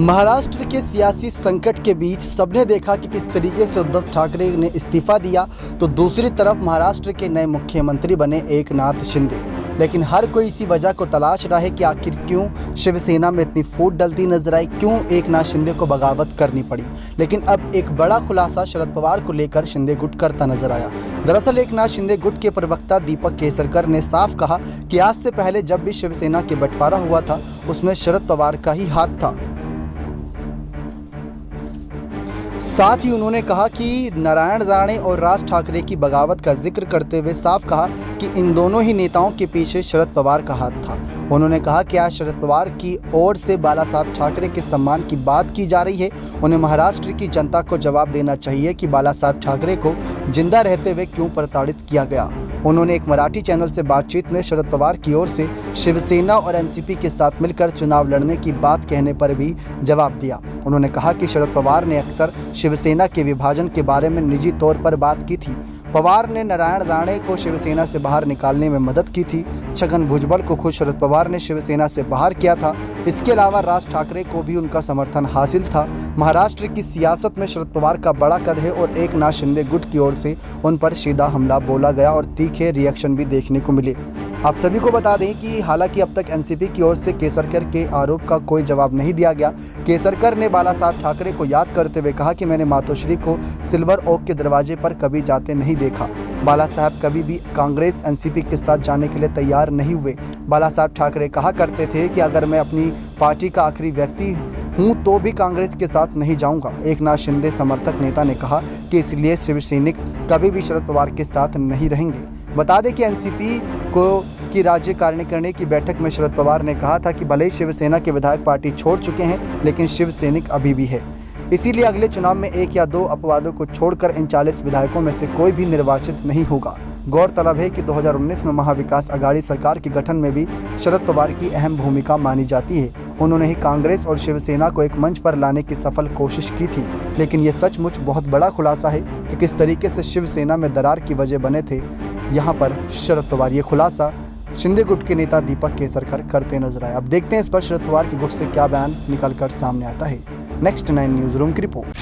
महाराष्ट्र के सियासी संकट के बीच सबने देखा कि किस तरीके से उद्धव ठाकरे ने इस्तीफा दिया, तो दूसरी तरफ महाराष्ट्र के नए मुख्यमंत्री बने एकनाथ शिंदे। लेकिन हर कोई इसी वजह को तलाश रहा है कि आखिर क्यों शिवसेना में इतनी फूट डलती नजर आई, क्यों एकनाथ शिंदे को बगावत करनी पड़ी। लेकिन अब एक बड़ा खुलासा शरद पवार को लेकर शिंदे गुट करता नजर आया। दरअसल एकनाथ शिंदे गुट के प्रवक्ता दीपक केसरकर ने साफ कहा कि आज से पहले जब भी शिवसेना के बंटवारा हुआ था उसमें शरद पवार का ही हाथ था। साथ ही उन्होंने कहा कि नारायण राणे और राज ठाकरे की बगावत का जिक्र करते हुए साफ कहा कि इन दोनों ही नेताओं के पीछे शरद पवार का हाथ था। उन्होंने कहा कि आज शरद पवार की ओर से बाला साहब ठाकरे के सम्मान की बात की जा रही है। उन्हें महाराष्ट्र की जनता को जवाब देना चाहिए कि बाला साहब ठाकरे को जिंदा रहते हुए क्यों प्रताड़ित किया गया। उन्होंने एक मराठी चैनल से बातचीत में शरद पवार की ओर से शिवसेना और एनसीपी के साथ मिलकर चुनाव लड़ने की बात कहने पर भी जवाब दिया। उन्होंने कहा कि शरद पवार ने अक्सर शिवसेना के विभाजन के बारे में निजी तौर पर बात की थी। पवार ने नारायण राणे को शिवसेना से बाहर निकालने में मदद की थी। छगन भुजबल को खुद शरद पवार ने शिवसेना से बाहर किया था। इसके अलावा राज ठाकरे को भी उनका समर्थन हासिल था। महाराष्ट्र की सियासत में शरद पवार का बड़ा कद है और एकनाथ शिंदे गुट की ओर से उन पर सीधा हमला बोला गया और तीखे रिएक्शन भी देखने को मिले। आप सभी को बता दें कि हालांकि अब तक एनसीपी की ओर से केसरकर के आरोप का कोई जवाब नहीं दिया गया। केसरकर ने बाला साहब ठाकरे को याद करते हुए कहा कि मैंने मातोश्री को सिल्वर ओक के दरवाजे पर कभी जाते नहीं देखा। बाला साहब कभी भी कांग्रेस एनसीपी के साथ जाने के लिए तैयार नहीं हुए। बाला साहब ठाकरे कहा करते थे कि अगर मैं अपनी पार्टी का आखिरी व्यक्ति हूं तो भी कांग्रेस के साथ नहीं जाऊंगा। एकनाथ शिंदे समर्थक नेता ने कहा कि इसलिए शिवसैनिक कभी भी शरद पवार के साथ नहीं रहेंगे। बता दें कि एनसीपी की राज्य कार्यकारिणी की बैठक में शरद पवार ने कहा था कि भले ही शिवसेना के विधायक पार्टी छोड़ चुके हैं लेकिन शिवसैनिक अभी भी है। इसीलिए अगले चुनाव में एक या दो अपवादों को छोड़कर इन 40 विधायकों में से कोई भी निर्वाचित नहीं होगा। गौरतलब है कि 2019 में महाविकास अघाड़ी सरकार के गठन में भी शरद पवार की अहम भूमिका मानी जाती है। उन्होंने ही कांग्रेस और शिवसेना को एक मंच पर लाने की सफल कोशिश की थी। लेकिन ये सचमुच बहुत बड़ा खुलासा है कि किस तरीके से शिवसेना में दरार की वजह बने थे यहाँ पर शरद पवार। ये खुलासा शिंदे गुट के नेता दीपक केसरकर करते नजर आए। अब देखते हैं इस पर शरद पवार के गुट से क्या बयान निकल कर सामने आता है। नेक्स्ट 9 न्यूज़ रूम की रिपोर्ट।